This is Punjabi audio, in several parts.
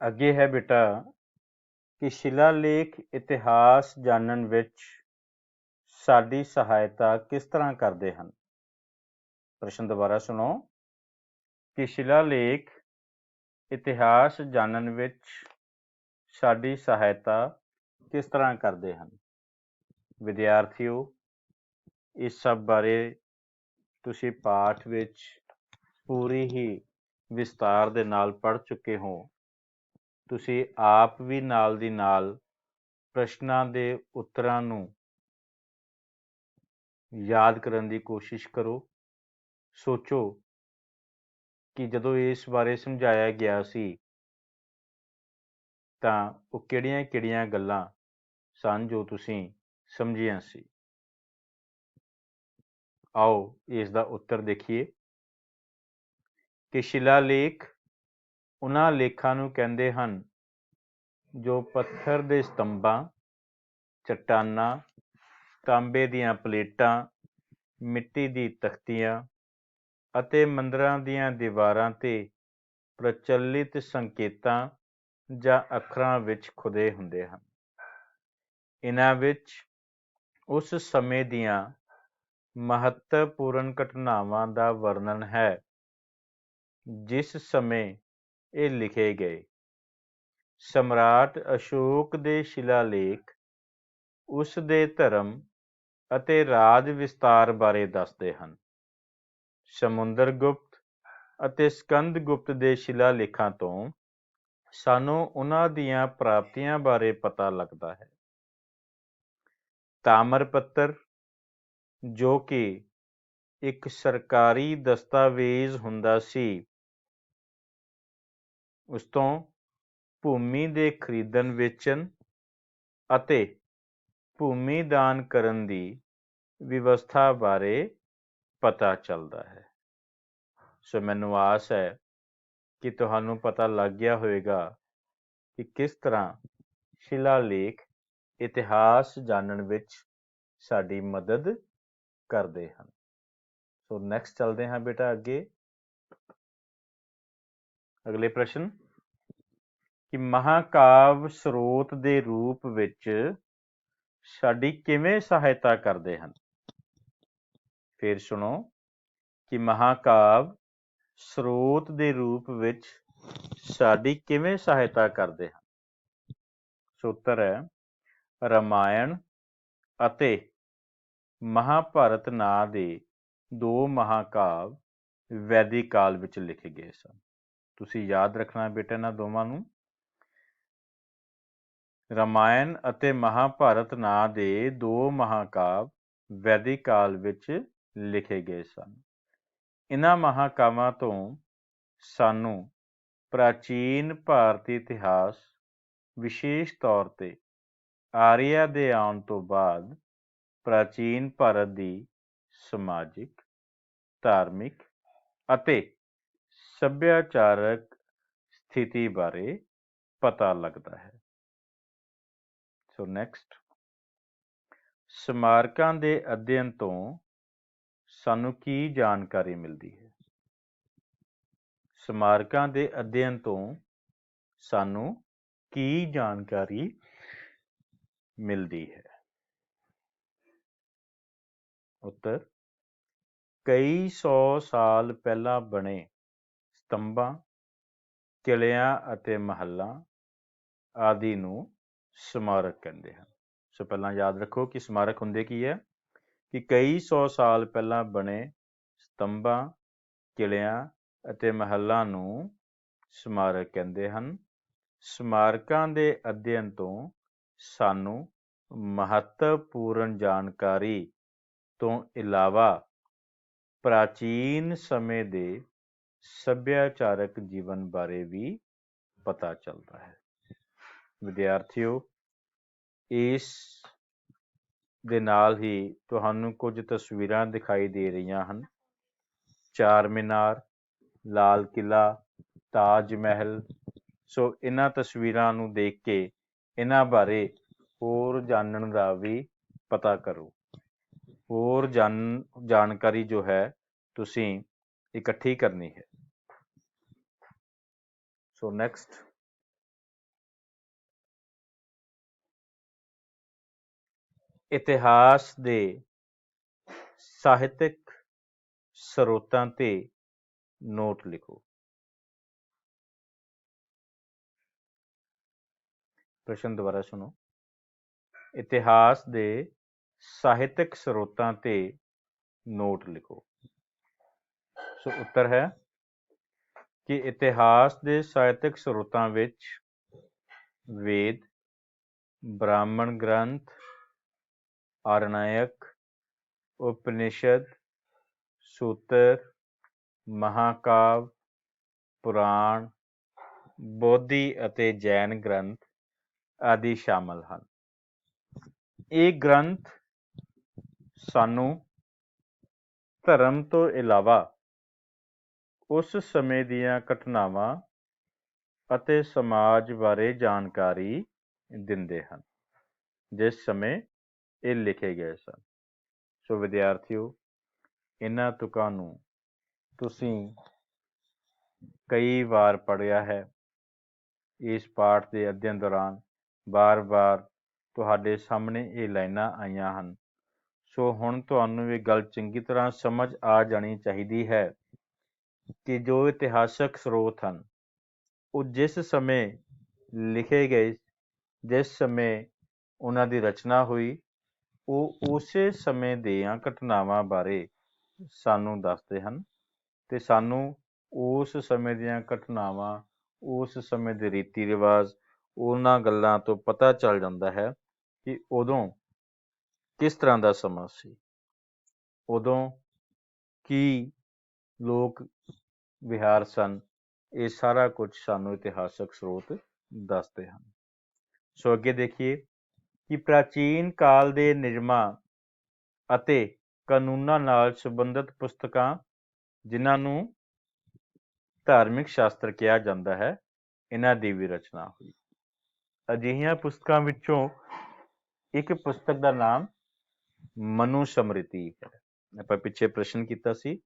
ਅੱਗੇ ਹੈ ਬੇਟਾ ਕਿ ਸ਼ਿਲਾਲੇਖ ਇਤਿਹਾਸ ਜਾਣਨ ਵਿੱਚ ਸਾਡੀ ਸਹਾਇਤਾ ਕਿਸ ਤਰ੍ਹਾਂ ਕਰਦੇ ਹਨ। ਪ੍ਰਸ਼ਨ ਦੁਬਾਰਾ ਸੁਣੋ ਕਿ ਸ਼ਿਲਾਲੇਖ ਇਤਿਹਾਸ ਜਾਣਨ ਵਿੱਚ ਸਾਡੀ ਸਹਾਇਤਾ ਕਿਸ ਤਰ੍ਹਾਂ ਕਰਦੇ ਹਨ। ਵਿਦਿਆਰਥੀਓ, ਇਸ ਸਭ ਬਾਰੇ ਤੁਸੀਂ ਪਾਠ ਵਿੱਚ ਪੂਰੀ ਹੀ ਵਿਸਤਾਰ ਦੇ ਨਾਲ ਪੜ੍ਹ ਚੁੱਕੇ ਹੋ। ਤੁਸੀਂ ਆਪ ਵੀ ਨਾਲ ਦੀ ਨਾਲ ਪ੍ਰਸ਼ਨਾਂ ਦੇ ਉੱਤਰਾਂ ਨੂੰ ਯਾਦ ਕਰਨ ਦੀ ਕੋਸ਼ਿਸ਼ ਕਰੋ। ਸੋਚੋ ਕਿ ਜਦੋਂ ਇਸ ਬਾਰੇ ਸਮਝਾਇਆ ਗਿਆ ਸੀ ਤਾਂ ਉਹ ਕਿਹੜੀਆਂ-ਕਿਹੜੀਆਂ ਗੱਲਾਂ ਸਨ ਜੋ ਤੁਸੀਂ ਸਮਝੀਆਂ ਸੀ। ਆਓ ਇਸ ਦਾ ਉੱਤਰ ਦੇਖੀਏ ਕਿ ਸ਼ਿਲਾਲੇਖ ਉਹਨਾਂ ਲੇਖਾਂ ਨੂੰ ਕਹਿੰਦੇ ਹਨ ਜੋ ਪੱਥਰ ਦੇ ਸਤੰਭਾਂ, ਚੱਟਾਨਾਂ, ਤਾਂਬੇ ਦੀਆਂ ਪਲੇਟਾਂ, ਮਿੱਟੀ ਦੀ ਤਖਤੀਆਂ ਅਤੇ ਮੰਦਰਾਂ ਦੀਆਂ ਦੀਵਾਰਾਂ ਤੇ ਪ੍ਰਚਲਿਤ ਸੰਕੇਤਾਂ ਜਾਂ ਅੱਖਰਾਂ ਵਿੱਚ ਖੁਦੇ ਹੁੰਦੇ ਹਨ। ਇਹਨਾਂ ਵਿੱਚ ਉਸ ਸਮੇਂ ਦੀਆਂ ਮਹੱਤਵਪੂਰਨ ਘਟਨਾਵਾਂ ਦਾ ਵਰਣਨ ਹੈ ਜਿਸ ਸਮੇਂ ਇਹ ਲਿਖੇ ਗਏ। ਸਮਰਾਟ ਅਸ਼ੋਕ ਦੇ ਸ਼ਿਲਾਲੇਖ ਉਸ ਦੇ ਧਰਮ ਅਤੇ ਰਾਜ ਵਿਸਤਾਰ ਬਾਰੇ ਦੱਸਦੇ ਹਨ। ਸਮੁੰਦਰਗੁਪਤ ਅਤੇ ਸਕੰਦਗੁਪਤ ਦੇ ਸ਼ਿਲਾਲੇਖਾਂ ਤੋਂ ਸਾਨੂੰ ਉਹਨਾਂ ਦੀਆਂ ਪ੍ਰਾਪਤੀਆਂ ਬਾਰੇ ਪਤਾ ਲੱਗਦਾ ਹੈ। ਤਾਮਰ ਪੱਤਰ, ਜੋ ਕਿ ਇੱਕ ਸਰਕਾਰੀ ਦਸਤਾਵੇਜ਼ ਹੁੰਦਾ ਸੀ, ਉਸ ਤੋਂ ਭੂਮੀ ਦੇ ਖਰੀਦਣ ਵੇਚਣ ਅਤੇ ਭੂਮੀ ਦਾਨ ਕਰਨ ਦੀ ਵਿਵਸਥਾ ਬਾਰੇ ਪਤਾ ਚੱਲਦਾ ਹੈ। ਸੋ ਮੈਨੂੰ ਆਸ ਹੈ ਕਿ ਤੁਹਾਨੂੰ ਪਤਾ ਲੱਗ ਗਿਆ ਹੋਵੇਗਾ ਕਿ ਕਿਸ ਤਰ੍ਹਾਂ ਸ਼ਿਲਾਲੇਖ ਇਤਿਹਾਸ ਜਾਣਨ ਵਿੱਚ ਸਾਡੀ ਮਦਦ ਕਰਦੇ ਹਨ। ਸੋ ਨੈਕਸਟ ਚੱਲਦੇ ਹਾਂ ਬੇਟਾ ਅੱਗੇ। ਅਗਲੇ ਪ੍ਰਸ਼ਨ ਕਿ ਮਹਾਕਾਵ ਸਰੋਤ ਦੇ ਰੂਪ ਵਿੱਚ ਸਾਡੀ ਕਿਵੇਂ ਸਹਾਇਤਾ ਕਰਦੇ ਹਨ। ਫਿਰ ਸੁਣੋ ਕਿ ਮਹਾਕਾਵ ਸਰੋਤ ਦੇ ਰੂਪ ਵਿੱਚ ਸਾਡੀ ਕਿਵੇਂ ਸਹਾਇਤਾ ਕਰਦੇ ਹਨ। ਸੂਤਰ ਹੈ ਰਾਮਾਇਣ ਅਤੇ ਮਹਾਭਾਰਤ ਨਾਂ ਦੇ ਦੋ ਮਹਾਕਾਵ ਵੈਦਿਕ ਕਾਲ ਵਿੱਚ ਲਿਖੇ ਗਏ ਸਨ। ਤੁਸੀਂ ਯਾਦ ਰੱਖਣਾ ਬੇਟਾ ਇਹਨਾਂ ਦੋਵਾਂ ਨੂੰ। ਰਾਮਾਇਣ ਅਤੇ ਮਹਾਭਾਰਤ ਨਾਂ ਦੇ ਦੋ ਮਹਾਕਾਵ ਵੈਦਿਕ ਕਾਲ ਵਿੱਚ ਲਿਖੇ ਗਏ ਸਨ। ਇਹਨਾਂ ਮਹਾਕਾਵਾਂ ਤੋਂ ਸਾਨੂੰ ਪ੍ਰਾਚੀਨ ਭਾਰਤੀ ਇਤਿਹਾਸ, ਵਿਸ਼ੇਸ਼ ਤੌਰ ਤੇ ਆਰੀਆ ਦੇ ਆਉਣ ਤੋਂ ਬਾਅਦ ਪ੍ਰਾਚੀਨ ਭਾਰਤ ਦੀ ਸਮਾਜਿਕ, ਧਾਰਮਿਕ ਅਤੇ ਸੱਭਿਆਚਾਰਕ ਸਥਿਤੀ ਬਾਰੇ ਪਤਾ ਲੱਗਦਾ ਹੈ। ਸੋ ਨੈਕਸਟ, ਸਮਾਰਕਾਂ ਦੇ ਅਧਿਐਨ ਤੋਂ ਸਾਨੂੰ ਕੀ ਜਾਣਕਾਰੀ ਮਿਲਦੀ ਹੈ। ਸਮਾਰਕਾਂ ਦੇ ਅਧਿਐਨ ਤੋਂ ਸਾਨੂੰ ਕੀ ਜਾਣਕਾਰੀ ਮਿਲਦੀ ਹੈ। ਉੱਤਰ, ਕਈ 100 ਸਾਲ ਪਹਿਲਾਂ ਬਣੇ ਸਤੰਭਾਂ, ਕਿਲਿਆਂ ਅਤੇ ਮਹੱਲਾਂ ਆਦਿ ਨੂੰ ਸਮਾਰਕ ਕਹਿੰਦੇ ਹਨ। ਸੋ ਪਹਿਲਾਂ ਯਾਦ ਰੱਖੋ ਕਿ ਸਮਾਰਕ ਹੁੰਦੇ ਕੀ ਹੈ ਕਿ ਕਈ 100 ਸਾਲ ਪਹਿਲਾਂ ਬਣੇ ਸਤੰਭਾਂ, ਕਿਲਿਆਂ ਅਤੇ ਮਹੱਲਾਂ ਨੂੰ ਸਮਾਰਕ ਕਹਿੰਦੇ ਹਨ। ਸਮਾਰਕਾਂ ਦੇ ਅਧਿਐਨ ਤੋਂ ਸਾਨੂੰ ਮਹੱਤਵਪੂਰਨ ਜਾਣਕਾਰੀ ਤੋਂ ਇਲਾਵਾ ਪ੍ਰਾਚੀਨ ਸਮੇਂ ਦੇ ਸੱਭਿਆਚਾਰਕ ਜੀਵਨ ਬਾਰੇ ਵੀ ਪਤਾ ਚੱਲਦਾ ਹੈ। ਵਿਦਿਆਰਥੀਓ, ਇਸ ਦੇ ਨਾਲ ਹੀ ਤੁਹਾਨੂੰ ਕੁਝ ਤਸਵੀਰਾਂ ਦਿਖਾਈ ਦੇ ਰਹੀਆਂ ਹਨ। ਚਾਰ ਮੀਨਾਰ, ਲਾਲ ਕਿਲ੍ਹਾ, ਤਾਜ ਮਹਿਲ। ਸੋ ਇਹਨਾਂ ਤਸਵੀਰਾਂ ਨੂੰ ਦੇਖ ਕੇ ਇਹਨਾਂ ਬਾਰੇ ਹੋਰ ਜਾਣਨ ਦਾ ਵੀ ਪਤਾ ਕਰੋ। ਹੋਰ ਜਾਣਕਾਰੀ ਜੋ ਹੈ ਤੁਸੀਂ ਇਕੱਠੀ ਕਰਨੀ ਹੈ। ਸੋ ਨੈਕਸਟ, ਇਤਿਹਾਸ ਦੇ ਸਾਹਿਤਕ ਸਰੋਤਾਂ ਤੇ ਨੋਟ ਲਿਖੋ। ਪ੍ਰਸ਼ਨ ਦੁਬਾਰਾ ਸੁਣੋ। ਇਤਿਹਾਸ ਦੇ ਸਾਹਿਤਕ ਸਰੋਤਾਂ ਤੇ ਨੋਟ ਲਿਖੋ। ਸੋ ਉੱਤਰ ਹੈ ਕਿ ਇਤਿਹਾਸ ਦੇ ਸਾਹਿਤਕ ਸਰੋਤਾਂ ਵਿੱਚ ਵੇਦ, ਬ੍ਰਾਹਮਣ ਗ੍ਰੰਥ, ਆਰਣਯਕ, ਉਪਨਿਸ਼ਦ, ਸੂਤਰ, ਮਹਾਕਾਵ, ਪੁਰਾਣ, ਬੋਧੀ ਅਤੇ ਜੈਨ ਗ੍ਰੰਥ ਆਦਿ ਸ਼ਾਮਲ ਹਨ। ਇਹ ਗ੍ਰੰਥ ਸਾਨੂੰ ਧਰਮ ਤੋਂ ਇਲਾਵਾ ਉਸ ਸਮੇਂ ਦੀਆਂ ਘਟਨਾਵਾਂ ਅਤੇ ਸਮਾਜ ਬਾਰੇ ਜਾਣਕਾਰੀ ਦਿੰਦੇ ਹਨ ਜਿਸ ਸਮੇਂ ਇਹ ਲਿਖੇ ਗਏ ਸਨ। ਸੋ ਵਿਦਿਆਰਥੀਓ, ਇਹਨਾਂ ਤੁਕਾਂ ਨੂੰ ਤੁਸੀਂ ਕਈ ਵਾਰ ਪੜ੍ਹਿਆ ਹੈ। ਇਸ ਪਾਠ ਦੇ ਅਧਿਐਨ ਦੌਰਾਨ ਬਾਰ-ਬਾਰ ਤੁਹਾਡੇ ਸਾਹਮਣੇ ਇਹ ਲਾਈਨਾਂ ਆਈਆਂ ਹਨ। ਸੋ ਹੁਣ ਤੁਹਾਨੂੰ ਇਹ ਗੱਲ ਚੰਗੀ ਤਰ੍ਹਾਂ ਸਮਝ ਆ ਜਾਣੀ ਚਾਹੀਦੀ ਹੈ ਕਿ ਜੋ ਇਤਿਹਾਸਕ ਸਰੋਤ ਹਨ ਉਹ ਜਿਸ ਸਮੇਂ ਲਿਖੇ ਗਏ, ਜਿਸ ਸਮੇਂ ਉਹਨਾਂ ਦੀ ਰਚਨਾ ਹੋਈ, ਉਹ ਉਸੇ ਸਮੇਂ ਦੀਆਂ ਘਟਨਾਵਾਂ ਬਾਰੇ ਸਾਨੂੰ ਦੱਸਦੇ ਹਨ ਤੇ ਸਾਨੂੰ ਉਸ ਸਮੇਂ ਦੀਆਂ ਘਟਨਾਵਾਂ, ਉਸ ਸਮੇਂ ਦੇ ਰੀਤੀ ਰਿਵਾਜ, ਉਹਨਾਂ ਗੱਲਾਂ ਤੋਂ ਪਤਾ ਚੱਲ ਜਾਂਦਾ ਹੈ ਕਿ ਉਦੋਂ ਕਿਸ ਤਰ੍ਹਾਂ ਦਾ ਸਮਾਂ ਸੀ, ਉਦੋਂ ਕੀ ਲੋਕ ਵਿਹਾਰ ਸਨ। ਇਹ ਸਾਰਾ ਕੁਝ ਸਾਨੂੰ ਇਤਿਹਾਸਕ ਸਰੋਤ ਦੱਸਦੇ ਹਨ। ਸੋ ਅੱਗੇ ਦੇਖੀਏ ਕਿ ਪ੍ਰਾਚੀਨ ਕਾਲ ਦੇ ਨਿਯਮਾਂ ਅਤੇ ਕਾਨੂੰਨਾਂ ਨਾਲ ਸੰਬੰਧਿਤ ਪੁਸਤਕਾਂ, ਜਿਨ੍ਹਾਂ ਨੂੰ ਧਾਰਮਿਕ ਸ਼ਾਸਤਰ ਕਿਹਾ ਜਾਂਦਾ ਹੈ, ਇਹਨਾਂ ਦੀ ਵੀ ਰਚਨਾ ਹੋਈ। ਅਜਿਹੀਆਂ ਪੁਸਤਕਾਂ ਵਿੱਚੋਂ ਇੱਕ ਪੁਸਤਕ ਦਾ ਨਾਮ ਮਨੂ ਸਮ੍ਰਿਤੀ ਹੈ। ਆਪਾਂ ਪਿੱਛੇ ਪ੍ਰਸ਼ਨ ਕੀਤਾ ਸੀ,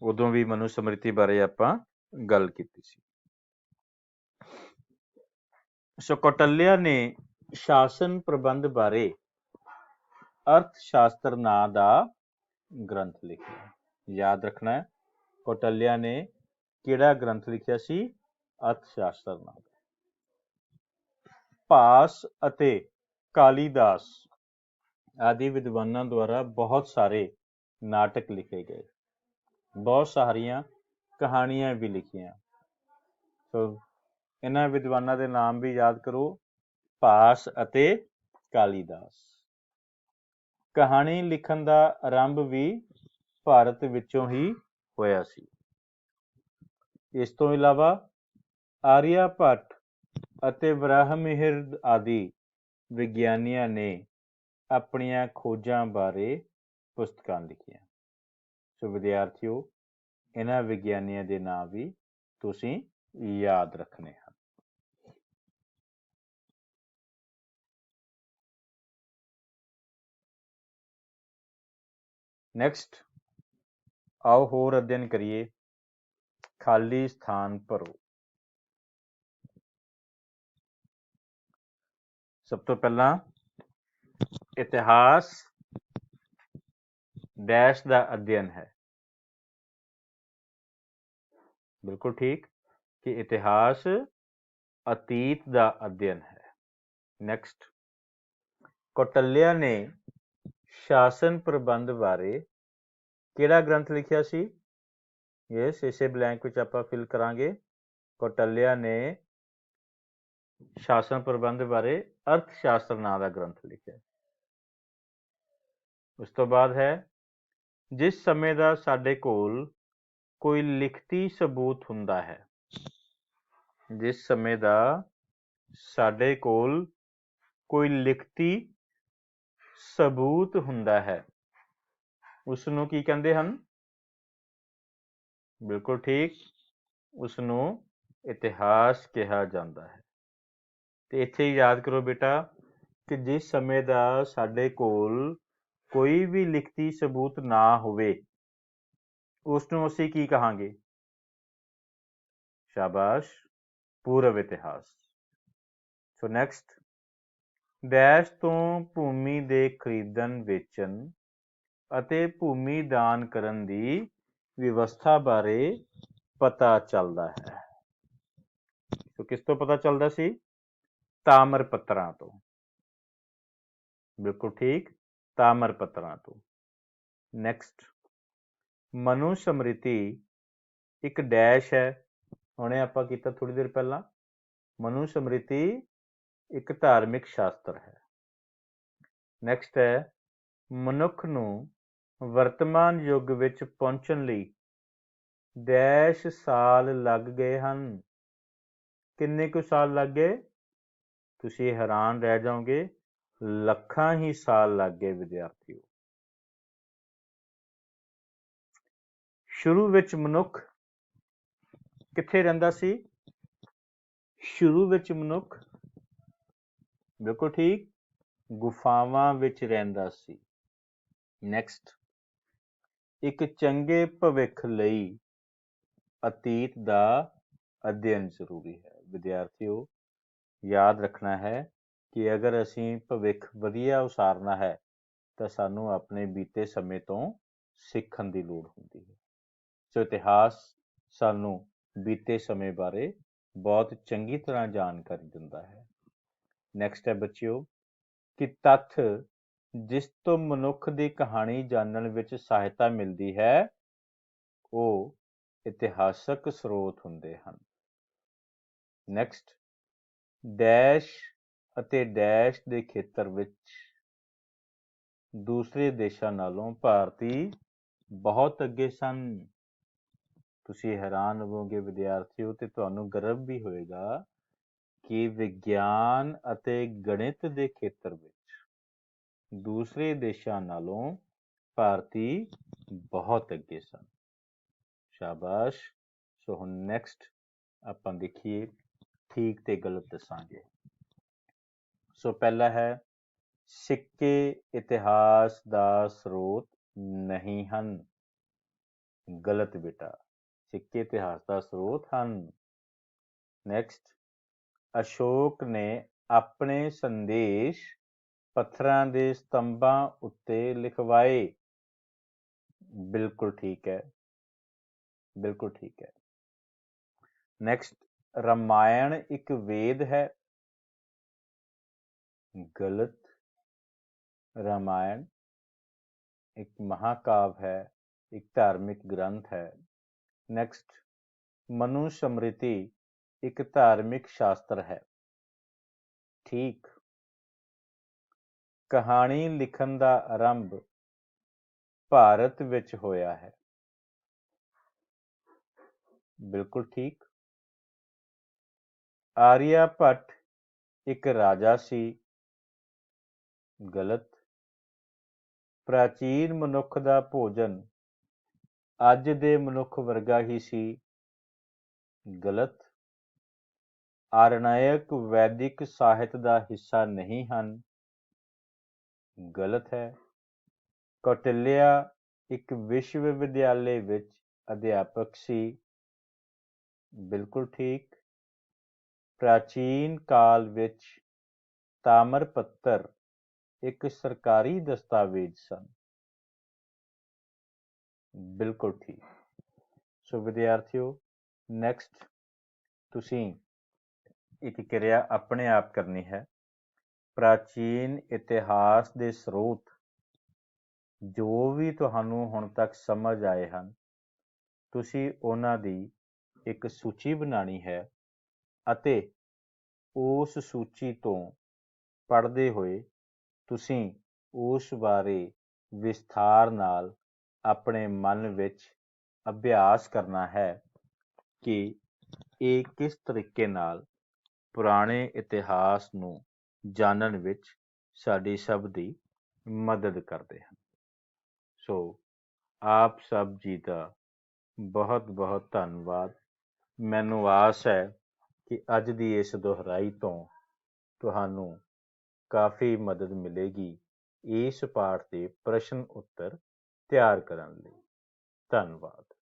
ਉਦੋਂ ਵੀ ਮਨੂ ਸਮ੍ਰਿਤੀ ਬਾਰੇ ਆਪਾਂ ਗੱਲ ਕੀਤੀ ਸੀ। ਸੋ ਕੌਟਲਿਆ ਨੇ ਸ਼ਾਸਨ ਪ੍ਰਬੰਧ ਬਾਰੇ ਅਰਥ ਸ਼ਾਸਤਰ ਨਾਂ ਦਾ ਗ੍ਰੰਥ ਲਿਖਿਆ। ਯਾਦ ਰੱਖਣਾ ਹੈ, ਕੌਟਲਿਆ ਨੇ ਕਿਹੜਾ ਗ੍ਰੰਥ ਲਿਖਿਆ ਸੀ? ਅਰਥ ਸ਼ਾਸਤਰ ਨਾਂ ਦਾ। ਭਾਸ ਅਤੇ ਕਾਲੀਦਾਸ ਆਦਿ ਵਿਦਵਾਨਾਂ ਦੁਆਰਾ ਬਹੁਤ ਸਾਰੇ ਨਾਟਕ ਲਿਖੇ ਗਏ, ਬਹੁਤ ਸਾਰੀਆਂ ਕਹਾਣੀਆਂ ਵੀ ਲਿਖੀਆਂ। ਸੋ ਇਹਨਾਂ ਵਿਦਵਾਨਾਂ ਦੇ ਨਾਮ ਵੀ ਯਾਦ ਕਰੋ, ਭਾਸ ਅਤੇ ਕਾਲੀਦਾਸ। ਕਹਾਣੀ ਲਿਖਣ ਦਾ ਆਰੰਭ ਵੀ ਭਾਰਤ ਵਿੱਚੋਂ ਹੀ ਹੋਇਆ ਸੀ। ਇਸ ਤੋਂ ਇਲਾਵਾ ਆਰੀਆ ਭੱਟ ਅਤੇ ਬ੍ਰਾਹਮਿਹਿਰ ਆਦਿ ਵਿਗਿਆਨੀਆਂ ਨੇ ਆਪਣੀਆਂ ਖੋਜਾਂ ਬਾਰੇ ਪੁਸਤਕਾਂ ਲਿਖੀਆਂ। ਸੋ ਵਿਦਿਆਰਥੀਓ, ਇਹਨਾਂ ਵਿਗਿਆਨੀਆਂ ਦੇ ਨਾਂ ਵੀ ਤੁਸੀਂ ਯਾਦ ਰੱਖਣੇ ਹਨ। ਨੈਕਸਟ ਆਓ ਹੋਰ ਅਧਿਐਨ ਕਰੀਏ। ਖਾਲੀ ਸਥਾਨ ਭਰੋ। ਸਭ ਤੋਂ ਪਹਿਲਾਂ ਇਤਿਹਾਸ ਡੈਸ਼ ਦਾ ਅਧਿਐਨ ਹੈ। ਬਿਲਕੁਲ ਠੀਕ ਕਿ ਇਤਿਹਾਸ ਅਤੀਤ ਦਾ ਅਧਿਐਨ ਹੈ। ਨੈਕਸਟ, ਕੌਟਲਿਆ ਨੇ ਸ਼ਾਸਨ ਪ੍ਰਬੰਧ ਬਾਰੇ ਕਿਹੜਾ ਗ੍ਰੰਥ ਲਿਖਿਆ ਸੀ? ਯੈਸ, ਇਸੇ ਬਲੈਂਕ ਵਿੱਚ ਆਪਾਂ ਫਿਲ ਕਰਾਂਗੇ। ਕੌਟਲਿਆ ਨੇ ਸ਼ਾਸਨ ਪ੍ਰਬੰਧ ਬਾਰੇ ਅਰਥ ਸ਼ਾਸਤਰ ਨਾਂ ਦਾ ਗ੍ਰੰਥ ਲਿਖਿਆ। ਉਸ ਤੋਂ ਬਾਅਦ ਹੈ, ਜਿਸ ਸਮੇਂ ਦਾ ਸਾਡੇ ਕੋਲ ਕੋਈ ਲਿਖਤੀ ਸਬੂਤ ਹੁੰਦਾ ਹੈ, ਜਿਸ ਸਮੇਂ ਦਾ ਸਾਡੇ ਕੋਲ ਕੋਈ ਲਿਖਤੀ ਸਬੂਤ ਹੁੰਦਾ ਹੈ, ਉਸ ਨੂੰ ਕੀ ਕਹਿੰਦੇ ਹਨ? ਬਿਲਕੁਲ ਠੀਕ, ਉਸ ਨੂੰ ਇਤਿਹਾਸ ਕਿਹਾ ਜਾਂਦਾ ਹੈ। ਤੇ ਇੱਥੇ ਯਾਦ ਕਰੋ ਬੇਟਾ ਕਿ ਜਿਸ ਸਮੇਂ ਦਾ ਸਾਡੇ ਕੋਲ ਕੋਈ ਵੀ ਲਿਖਤੀ ਸਬੂਤ ਨਾ ਹੋਵੇ, ਉਸ ਨੂੰ ਅਸੀਂ ਕੀ ਕਹਾਂਗੇ? ਸ਼ਾਬਾਸ਼, ਪੂਰਵ ਇਤਿਹਾਸ। ਸੋ ਨੈਕਸਟ, ਡੈਸ਼ ਤੋਂ ਭੂਮੀ ਦੇ ਖਰੀਦਣ ਵੇਚਣ ਅਤੇ ਭੂਮੀ ਦਾਨ ਕਰਨ ਦੀ ਵਿਵਸਥਾ ਬਾਰੇ ਪਤਾ ਚੱਲਦਾ ਹੈ। ਸੋ ਕਿਸ ਤੋਂ ਪਤਾ ਚੱਲਦਾ ਸੀ? ਤਾਮਰ ਪੱਤਰਾਂ ਤੋਂ। ਬਿਲਕੁਲ ਠੀਕ, ਤਾਮਰ ਪੱਤਰਾਂ ਤੋਂ। ਨੈਕਸਟ, ਮਨੂ ਸਮ੍ਰਿਤੀ ਇੱਕ ਡੈਸ਼ ਹੈ। ਹੁਣੇ ਆਪਾਂ ਕੀਤਾ ਥੋੜੀ ਦੇਰ ਪਹਿਲਾਂ। ਮਨੂ ਸਮ੍ਰਿਤੀ ਇੱਕ ਧਾਰਮਿਕ ਸ਼ਾਸਤਰ ਹੈ। ਨੈਕਸਟ ਹੈ, ਮਨੁੱਖ ਨੂੰ ਵਰਤਮਾਨ ਯੁੱਗ ਵਿੱਚ ਪਹੁੰਚਣ ਲਈ ਡੈਸ਼ ਸਾਲ ਲੱਗ ਗਏ ਹਨ। ਕਿੰਨੇ ਕੁ ਸਾਲ ਲੱਗ ਗਏ? ਤੁਸੀਂ ਹੈਰਾਨ ਰਹਿ ਜਾਓਗੇ, ਲੱਖਾਂ ਹੀ ਸਾਲ ਲੱਗ ਗਏ ਵਿਦਿਆਰਥੀਓ। ਸ਼ੁਰੂ ਵਿੱਚ ਮਨੁੱਖ ਕਿੱਥੇ ਰਹਿੰਦਾ ਸੀ? ਸ਼ੁਰੂ ਵਿੱਚ ਮਨੁੱਖ, ਬਿਲਕੁਲ ਠੀਕ, ਗੁਫਾਵਾਂ ਵਿੱਚ ਰਹਿੰਦਾ ਸੀ। ਨੈਕਸਟ, ਇੱਕ ਚੰਗੇ ਭਵਿੱਖ ਲਈ ਅਤੀਤ ਦਾ ਅਧਿਐਨ ਜ਼ਰੂਰੀ ਹੈ। ਵਿਦਿਆਰਥੀਓ, ਯਾਦ ਰੱਖਣਾ ਹੈ ਕਿ ਅਗਰ ਅਸੀਂ ਭਵਿੱਖ ਵਧੀਆ ਉਸਾਰਨਾ ਹੈ ਤਾਂ ਸਾਨੂੰ ਆਪਣੇ ਬੀਤੇ ਸਮੇਂ ਤੋਂ ਸਿੱਖਣ ਦੀ ਲੋੜ ਹੁੰਦੀ ਹੈ। ਸੋ ਇਤਿਹਾਸ ਸਾਨੂੰ ਬੀਤੇ ਸਮੇਂ ਬਾਰੇ ਬਹੁਤ ਚੰਗੀ ਤਰ੍ਹਾਂ ਜਾਣਕਾਰੀ ਦਿੰਦਾ ਹੈ। ਨੈਕਸਟ ਹੈ ਬੱਚਿਓ, ਕਿ ਤੱਥ ਜਿਸ ਤੋਂ ਮਨੁੱਖ ਦੀ ਕਹਾਣੀ ਜਾਣਨ ਵਿੱਚ ਸਹਾਇਤਾ ਮਿਲਦੀ ਹੈ ਉਹ ਇਤਿਹਾਸਕ ਸਰੋਤ ਹੁੰਦੇ ਹਨ। ਨੈਕਸਟ, ਡੈਸ਼ ਅਤੇ ਡੈਸ਼ ਦੇ ਖੇਤਰ ਵਿੱਚ ਦੂਸਰੇ ਦੇਸ਼ਾਂ ਨਾਲੋਂ ਭਾਰਤੀ ਬਹੁਤ ਅੱਗੇ ਸਨ। ਤੁਸੀਂ ਹੈਰਾਨ ਹੋਵੋਗੇ ਵਿਦਿਆਰਥੀਓ, ਤੇ ਤੁਹਾਨੂੰ ਗਰਵ ਵੀ ਹੋਏਗਾ ਕਿ ਵਿਗਿਆਨ ਅਤੇ ਗਣਿਤ ਦੇ ਖੇਤਰ ਵਿੱਚ ਦੂਸਰੇ ਦੇਸ਼ਾਂ ਨਾਲੋਂ ਭਾਰਤੀ ਬਹੁਤ ਅੱਗੇ ਸਨ। ਸ਼ਾਬਾਸ਼। ਸੋ ਹੁਣ ਨੈਕਸਟ ਆਪਾਂ ਦੇਖੀਏ, ਠੀਕ ਤੇ ਗਲਤ ਦੱਸਾਂਗੇ। ਸੋ ਪਹਿਲਾ ਹੈ, ਸਿੱਕੇ ਇਤਿਹਾਸ ਦਾ ਸਰੋਤ ਨਹੀਂ ਹਨ। ਗਲਤ ਬੇਟਾ, ਸਿੱਕੇ ਇਤਿਹਾਸ ਦਾ ਸਰੋਤ ਹਨ। ਨੈਕਸਟ, ਅਸ਼ੋਕ ਨੇ ਆਪਣੇ ਸੰਦੇਸ਼ ਪੱਥਰਾਂ ਦੇ ਸਤੰਭਾਂ ਉੱਤੇ ਲਿਖਵਾਏ। ਬਿਲਕੁਲ ਠੀਕ ਹੈ, ਬਿਲਕੁਲ ਠੀਕ ਹੈ। ਨੈਕਸਟ, ਰਾਮਾਇਣ ਇੱਕ ਵੇਦ ਹੈ। ਗਲਤ, ਰਾਮਾਇਣ ਇੱਕ ਮਹਾਕਾਵ ਹੈ, ਇੱਕ ਧਾਰਮਿਕ ਗ੍ਰੰਥ ਹੈ। ਨੈਕਸਟ, ਮਨੂ ਸਮ੍ਰਿਤੀ ਇੱਕ ਧਾਰਮਿਕ ਸ਼ਾਸਤਰ ਹੈ। ਠੀਕ। ਕਹਾਣੀ ਲਿਖਣ ਦਾ ਆਰੰਭ ਭਾਰਤ ਵਿੱਚ ਹੋਇਆ ਹੈ। ਬਿਲਕੁਲ ਠੀਕ। ਆਰੀਆ ਭੱਟ ਇੱਕ ਰਾਜਾ ਸੀ। ਗਲਤ। ਪ੍ਰਾਚੀਨ ਮਨੁੱਖ ਦਾ ਭੋਜਨ ਅੱਜ ਦੇ ਮਨੁੱਖ ਵਰਗਾ ਹੀ ਸੀ। ਗਲਤ। ਆਰਣਯਕ ਵੈਦਿਕ ਸਾਹਿਤ ਦਾ ਹਿੱਸਾ ਨਹੀਂ ਹਨ। ਗਲਤ ਹੈ। ਕੌਟਿਲਿਆ ਇੱਕ ਵਿਸ਼ਵ ਵਿਦਿਆਲੇ ਵਿੱਚ ਅਧਿਆਪਕ ਸੀ। ਬਿਲਕੁਲ ਠੀਕ। ਪ੍ਰਾਚੀਨ ਕਾਲ ਵਿੱਚ ਤਾਮਰ ਪੱਤਰ ਇੱਕ ਸਰਕਾਰੀ ਦਸਤਾਵੇਜ਼ ਸਨ। ਬਿਲਕੁਲ ਠੀਕ। ਸੋ ਵਿਦਿਆਰਥੀਓ, ਨੈਕਸਟ ਤੁਸੀਂ ਇੱਕ ਕਿਰਿਆ ਆਪਣੇ ਆਪ ਕਰਨੀ ਹੈ। ਪ੍ਰਾਚੀਨ ਇਤਿਹਾਸ ਦੇ ਸਰੋਤ ਜੋ ਵੀ ਤੁਹਾਨੂੰ ਹੁਣ ਤੱਕ ਸਮਝ ਆਏ ਹਨ, ਤੁਸੀਂ ਉਹਨਾਂ ਦੀ ਇੱਕ ਸੂਚੀ ਬਣਾਉਣੀ ਹੈ ਅਤੇ ਉਸ ਸੂਚੀ ਤੋਂ ਪੜ੍ਹਦੇ ਹੋਏ ਤੁਸੀਂ ਉਸ ਬਾਰੇ ਵਿਸਥਾਰ ਨਾਲ ਆਪਣੇ ਮਨ ਵਿੱਚ ਅਭਿਆਸ ਕਰਨਾ ਹੈ ਕਿ ਇਹ ਕਿਸ ਤਰੀਕੇ ਨਾਲ ਪੁਰਾਣੇ ਇਤਿਹਾਸ ਨੂੰ ਜਾਣਨ ਵਿੱਚ ਸਾਡੀ ਸਭ ਦੀ ਮਦਦ ਕਰਦੇ ਹਨ। ਸੋ ਆਪ ਸਭ ਜੀ ਦਾ ਬਹੁਤ ਬਹੁਤ ਧੰਨਵਾਦ। ਮੈਨੂੰ ਆਸ ਹੈ ਕਿ ਅੱਜ ਦੀ ਇਸ ਦੁਹਰਾਈ ਤੋਂ ਤੁਹਾਨੂੰ ਕਾਫੀ ਮਦਦ ਮਿਲੇਗੀ ਇਸ ਪਾਠ ਦੇ ਪ੍ਰਸ਼ਨ ਉੱਤਰ ਤਿਆਰ ਕਰਨ ਲਈ। ਧੰਨਵਾਦ।